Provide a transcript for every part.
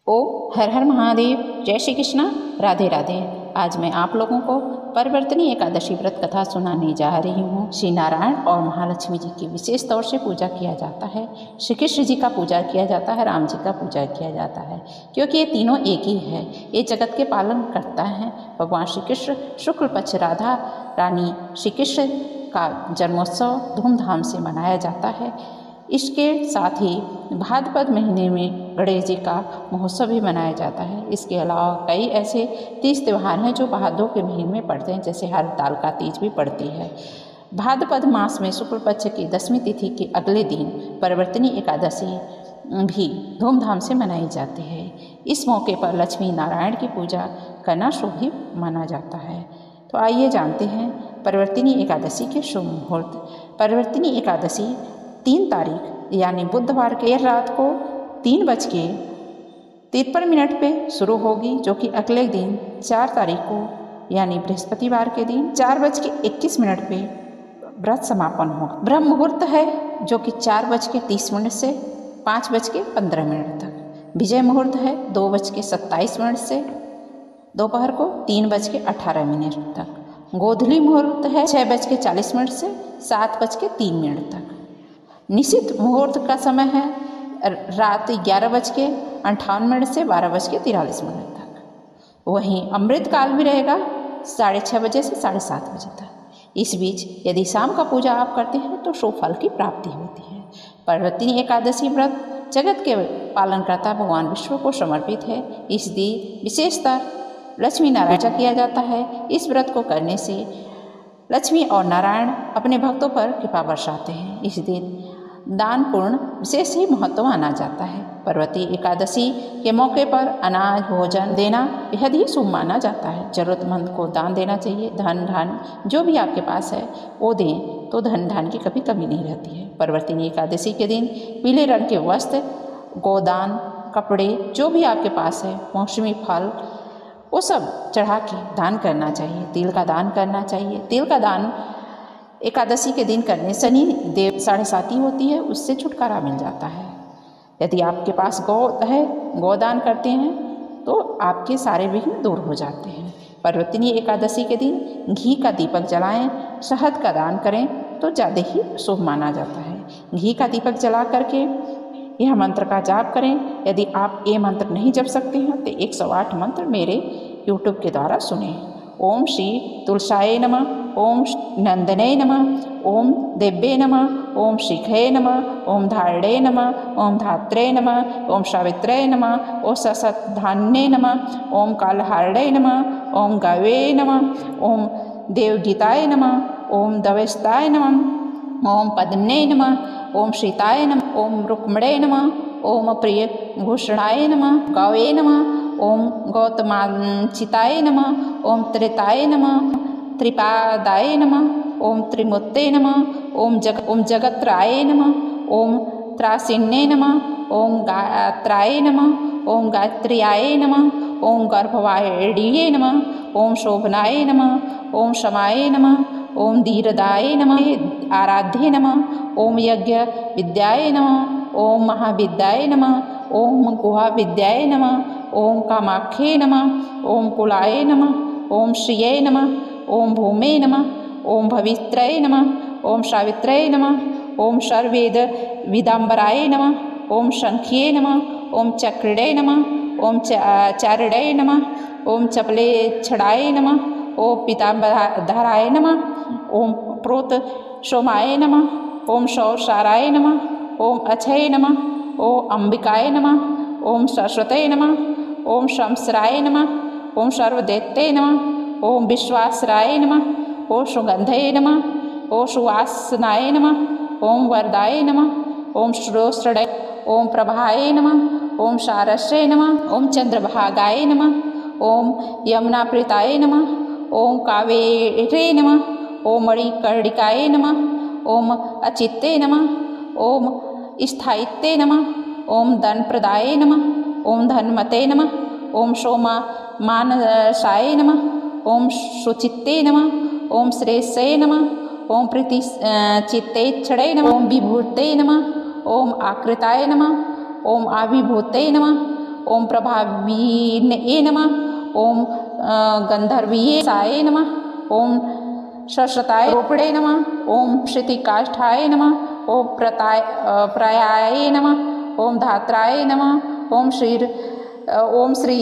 ओम हर हर महादेव। जय श्री कृष्णा। राधे राधे। आज मैं आप लोगों को परिवर्तनी एकादशी व्रत कथा सुनाने जा रही हूँ। श्री नारायण और महालक्ष्मी जी की विशेष तौर से पूजा किया जाता है। श्री कृष्ण जी का पूजा किया जाता है, राम जी का पूजा किया जाता है, क्योंकि ये तीनों एक ही है। ये जगत के पालन करता है। भगवान श्री कृष्ण शुक्ल पक्ष राधा रानी श्री कृष्ण का जन्मोत्सव धूमधाम से मनाया जाता है। इसके साथ ही भाद्रपद महीने में गणेश जी का महोत्सव भी मनाया जाता है। इसके अलावा कई ऐसे तीज त्यौहार हैं जो भादों के महीने में पड़ते हैं, जैसे हरताल का तीज भी पड़ती है। भाद्रपद मास में शुक्ल पक्ष की 10वीं तिथि के अगले दिन परिवर्तनी एकादशी भी धूमधाम से मनाई जाती है। इस मौके पर लक्ष्मी नारायण की पूजा करना शुभ भी माना जाता है। तो आइए जानते हैं परिवर्तनी एकादशी के शुभ मुहूर्त। परिवर्तनी एकादशी 3 तारीख यानी बुधवार के रात को 3:53 पे शुरू होगी, जो कि अगले दिन 4 तारीख को यानी बृहस्पतिवार के दिन 4:21 पे व्रत समापन होगा। ब्रह्म मुहूर्त है जो कि 4:30 से 5:15 तक। विजय मुहूर्त है 2:27 से दोपहर को 3:18 तक। गोधूली मुहूर्त है 6:40 से 7:03 तक। निश्चित मुहूर्त का समय है रात 11:58 से 12:43 तक। वहीं अमृत काल भी रहेगा 6:30 बजे से 7:30 बजे तक। इस बीच यदि शाम का पूजा आप करते हैं तो शुभ फल की प्राप्ति होती है। परिवर्तनी एकादशी व्रत जगत के पालनकर्ता भगवान विष्णु को समर्पित है। इस दिन विशेषतर लक्ष्मी नारायण पूजा किया जाता है। इस व्रत को करने से लक्ष्मी और नारायण अपने भक्तों पर कृपा बरसाते हैं। इस दिन दान पूर्ण विशेष ही महत्व माना जाता है। पर्वती एकादशी के मौके पर अनाज भोजन देना बेहद ही शुभ माना जाता है। जरूरतमंद को दान देना चाहिए। धन धान जो भी आपके पास है वो दें तो धन धान की कभी कमी नहीं रहती है। पर्वतिनी एकादशी के दिन पीले रंग के वस्त्र, गोदान, कपड़े जो भी आपके पास है, मौसमी फल, वो सब चढ़ा के दान करना चाहिए। तिल का दान करना चाहिए। तिल का दान एकादशी के दिन करने शनि देव 7.5 होती है, उससे छुटकारा मिल जाता है। यदि आपके पास गौ है, गोदान करते हैं तो आपके सारे विघ्न दूर हो जाते हैं। पर्वतनी एकादशी के दिन घी का दीपक जलाएं, शहद का दान करें तो ज़्यादा ही शुभ माना जाता है। घी का दीपक जला करके यह मंत्र का जाप करें। यदि आप ये मंत्र नहीं जप सकते हैं तो 108 मंत्र मेरे यूट्यूब के द्वारा सुने। ओम श्री तुलसाय नमः, ओम नंदने नमः, ओम देव्ये नमः, ओम शिखे नमः, ओम धारणे नमः, ओम धात्रे नमः, ओम सावित्रे नमः, ओम ससधान्ये नमः, ओम कालहारणे नमः, ओम गावे नमः, ओम देवगीताय नमः, ओम दवेस्ताय नमः, ओम पद्मने नमः, ओम श्रीताय नमः, ओम रुक्मणे नमः, ओम प्रिय भूषणाय नमः, गौवे नमः, ओम गौतमांचिताय नमः, ओम त्रेताय नमः, त्रिपादाय नमः, ओम त्रिमूर्ते नमः, ओम जगत्राय नमः, ओम त्रासिन्ये नमः, ओम गात्राय नमः, ओम गायत्र्याय नमः, ओम गर्भवाणीये नमः, ओम शोभनाय नमः, ओम शमाय नमः, ओम धीरदाय नमः, आराध्य नमः, ओम यज्ञ विद्याय नमः, ओम महाविद्याय नमः, ओम गुहा विद्याय नमः, ओम कामाख्ये नमः, ओम कुलाय नमः, ओम श्रिये नमः, ओम भूमे नमः, ओम भवित्रये नमः, ओम सावित्र्ये नमः, ओम सर्ववेद विदाम्बराय नमः, ओम शंख्ये नमः, ओम चक्रिणे नमः, ओम चारिणे नमः, ओम चपले छड़ाय नमः, ओम पीताम्बराय नमः, ओम प्रोत सोमाय नमः, ओम शौसाराय नमः, ओम अक्षय नमः, ओम अंबिकाय नमः, ओम सरस्वते नमः, ओम शंसराय नमः, ओम सर्वदैत्ये नमः, ओम विश्वासराय नमः, ओम सुगंधये नमः, ओम सुवासनाय नमः, ओम वरदाय नमः, ओम श्रोत्रणे, ओम प्रभाय नमः, ओम सारस्ये नमः, ओम चंद्रभागाय नमः, ओम यमुनाप्रीताय नमः, ओम कावेरे नमः, ओम मणिकर्णिकाय नमः, ओम अचित्ते नमः, ओम स्थायित्वे नमः, ओम धनप्रदाय नमः, ओम धनमते नमः, ओम सोमा मानसाय नमः, ओम सुचित्ते नमः, ओम श्रेयसे नमः, ओम प्रीति चित्तेक्षणे नमः, ओम विभूते नमः, ओम आकृताय नमः, ओम आविभूते नमः, ओम प्रभावीये नमः, ओम गंधर्वीये साये नमः, ओम शश्रताय रोपणे नमः, ओम श्रुतिकाष्ठाय नमः, ओम प्रयाय नमः, ओम धात्राय नमः, ओम श्री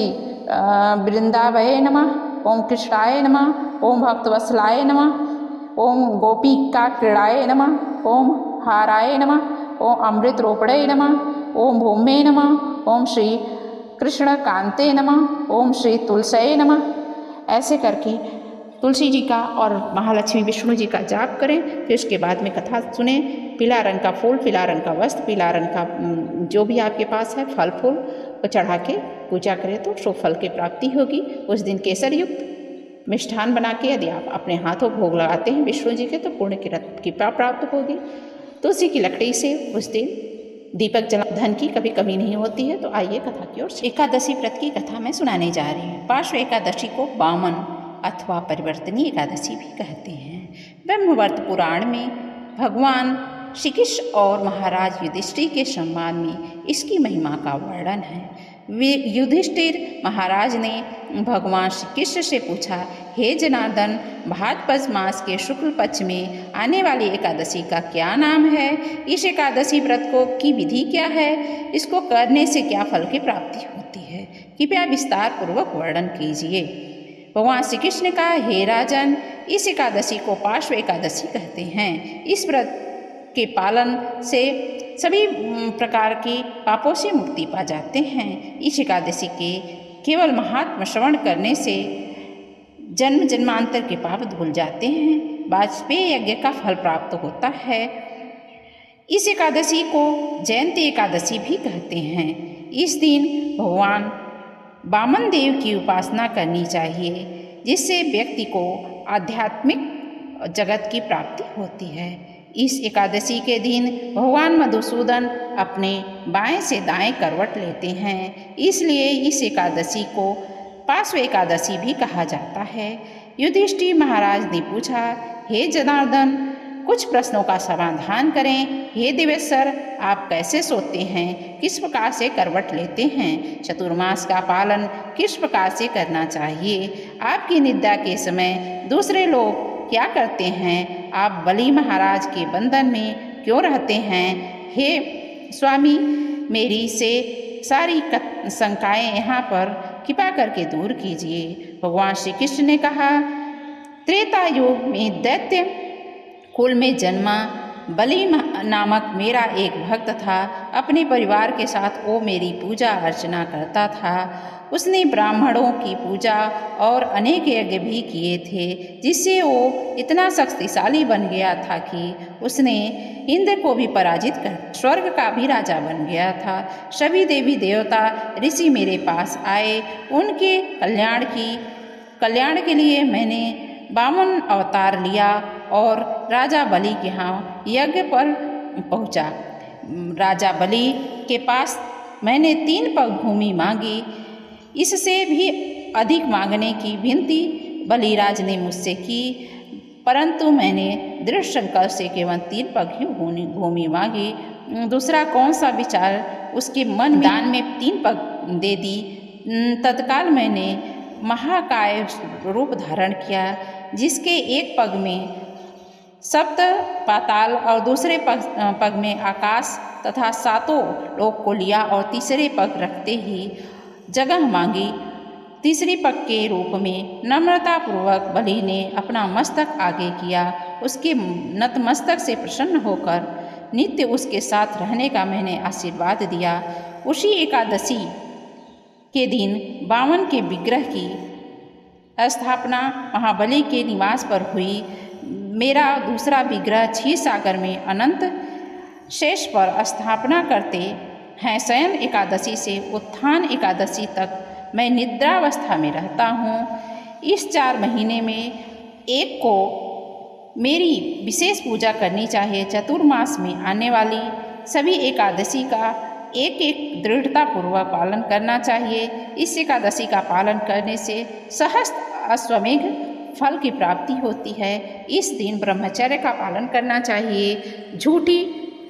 वृंदावये नमः, ओम कृष्णाय नमः, ओम भक्तवत्सलाय नमः, ओम गोपिका क्रीड़ाय नमः, ओम हाराय नमः, ओम अमृत रोपणे नमः, ओम भूमे नमः, ओम श्री कृष्ण कांते नमः, ओम श्री तुलसये नमः। ऐसे करके तुलसी जी का और महालक्ष्मी विष्णु जी का जाप करें। फिर उसके बाद में कथा सुने। पीला रंग का फूल, पीला रंग का वस्त्र, पीला रंग का जो भी आपके पास है फल फूल को चढ़ा के पूजा करें तो शुभ फल की प्राप्ति होगी। उस दिन केसर युक्त मिष्ठान बना के यदि आप अपने हाथों भोग लगाते हैं विष्णु जी के तो पुण्य की कृपा प्राप्त होगी। तुलसी की लकड़ी से उस दिन दीपक जला, धन की कभी कमी नहीं होती है। तो आइए कथा की ओर। एकादशी व्रत की कथा मैं सुनाने जा रही हूँ। पार्श्व एकादशी को वामन अथवा परिवर्तनी एकादशी भी कहते हैं। ब्रह्मवर्त पुराण में भगवान श्री कृष्ण और महाराज युधिष्ठिर के सम्मान में इसकी महिमा का वर्णन है। युधिष्ठिर महाराज ने भगवान श्री कृष्ण से पूछा, हे जनार्दन, भाद्रपद मास के शुक्ल पक्ष में आने वाली एकादशी का क्या नाम है? इस एकादशी व्रत को की विधि क्या है? इसको करने से क्या फल की प्राप्ति होती है? कृपया विस्तार पूर्वक वर्णन कीजिए। भगवान श्री कृष्ण ने कहा, हे राजन, इस एकादशी को पार्श्व एकादशी कहते हैं। इस व्रत के पालन से सभी प्रकार के पापों से मुक्ति पा जाते हैं। इस एकादशी के केवल महात्म श्रवण करने से जन्म जन्मांतर के पाप धुल जाते हैं। वाजपेयी यज्ञ का फल प्राप्त होता है। इस एकादशी को जयंती एकादशी भी कहते हैं। इस दिन भगवान वामन देव की उपासना करनी चाहिए, जिससे व्यक्ति को आध्यात्मिक जगत की प्राप्ति होती है। इस एकादशी के दिन भगवान मधुसूदन अपने बाएं से दाएं करवट लेते हैं, इसलिए इस एकादशी को पार्श्व एकादशी भी कहा जाता है। युधिष्ठिर महाराज ने पूछा, हे जनार्दन, कुछ प्रश्नों का समाधान करें। हे देवेश्वर, आप कैसे सोते हैं? किस प्रकार से करवट लेते हैं? चतुर्मास का पालन किस प्रकार से करना चाहिए? आपकी निद्रा के समय दूसरे लोग क्या करते हैं? आप बलि महाराज के बंधन में क्यों रहते हैं? हे स्वामी, मेरी से सारी शंकाएं यहाँ पर कृपा करके दूर कीजिए। भगवान श्री कृष्ण ने कहा, त्रेता युग में दैत्य कुल में जन्मा बलि नामक मेरा एक भक्त था। अपने परिवार के साथ वो मेरी पूजा अर्चना करता था। उसने ब्राह्मणों की पूजा और अनेक यज्ञ भी किए थे, जिससे वो इतना शक्तिशाली बन गया था कि उसने इंद्र को भी पराजित कर स्वर्ग का भी राजा बन गया था। सभी देवी देवता ऋषि मेरे पास आए। उनके कल्याण के लिए मैंने वामन अवतार लिया और राजा बलि के यहाँ यज्ञ पर पहुँचा। राजा बलि के पास मैंने 3 पग भूमि मांगी। इससे भी अधिक मांगने की विनती बलिराज ने मुझसे की, परंतु मैंने दृढ़ संकल्प से केवल 3 पग ही भूमि मांगी। दूसरा कौन सा विचार उसके मन दान में 3 पग दे दी। तत्काल मैंने महाकाय रूप धारण किया, जिसके एक पग में सप्त पाताल और दूसरे पग में आकाश तथा 7 लोक को लिया और तीसरे पग रखते ही जगह मांगी। तीसरी पग के रूप में नम्रतापूर्वक बलि ने अपना मस्तक आगे किया। उसके नतमस्तक से प्रसन्न होकर नित्य उसके साथ रहने का मैंने आशीर्वाद दिया। उसी एकादशी के दिन वामन के विग्रह की स्थापना महाबली के निवास पर हुई। मेरा दूसरा विग्रह क्षीर सागर में अनंत शेष पर स्थापना करते हैं। शयन एकादशी से उत्थान एकादशी तक मैं निद्रावस्था में रहता हूँ। इस 4 महीने में एक को मेरी विशेष पूजा करनी चाहिए। चतुर्मास में आने वाली सभी एकादशी का एक एक दृढ़तापूर्वक पालन करना चाहिए। इस एकादशी का पालन करने से सहस्त्र अश्वमेघ फल की प्राप्ति होती है। इस दिन ब्रह्मचर्य का पालन करना चाहिए। झूठी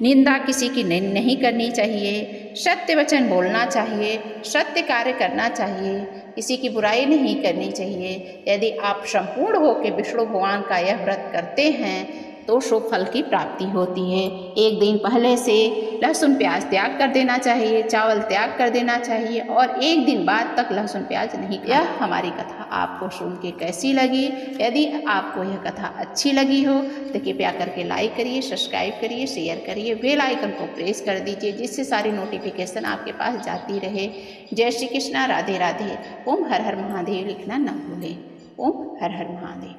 निंदा किसी की नहीं करनी चाहिए। सत्य वचन बोलना चाहिए, सत्य कार्य करना चाहिए, किसी की बुराई नहीं करनी चाहिए। यदि आप संपूर्ण होकर विष्णु भगवान का यह व्रत करते हैं तो शुभ फल की प्राप्ति होती है। एक दिन पहले से लहसुन प्याज त्याग कर देना चाहिए, चावल त्याग कर देना चाहिए और एक दिन बाद तक लहसुन प्याज नहीं खाना। यह हमारी कथा आपको सुन के कैसी लगी? यदि आपको यह कथा अच्छी लगी हो तो कृपया करके लाइक करिए, सब्सक्राइब करिए, शेयर करिए, बेल आइकन को प्रेस कर दीजिए जिससे सारी नोटिफिकेशन आपके पास जाती रहे। जय श्री कृष्णा, राधे राधे। ओम हर हर महादेव लिखना न भूलें। ओम हर हर महादेव।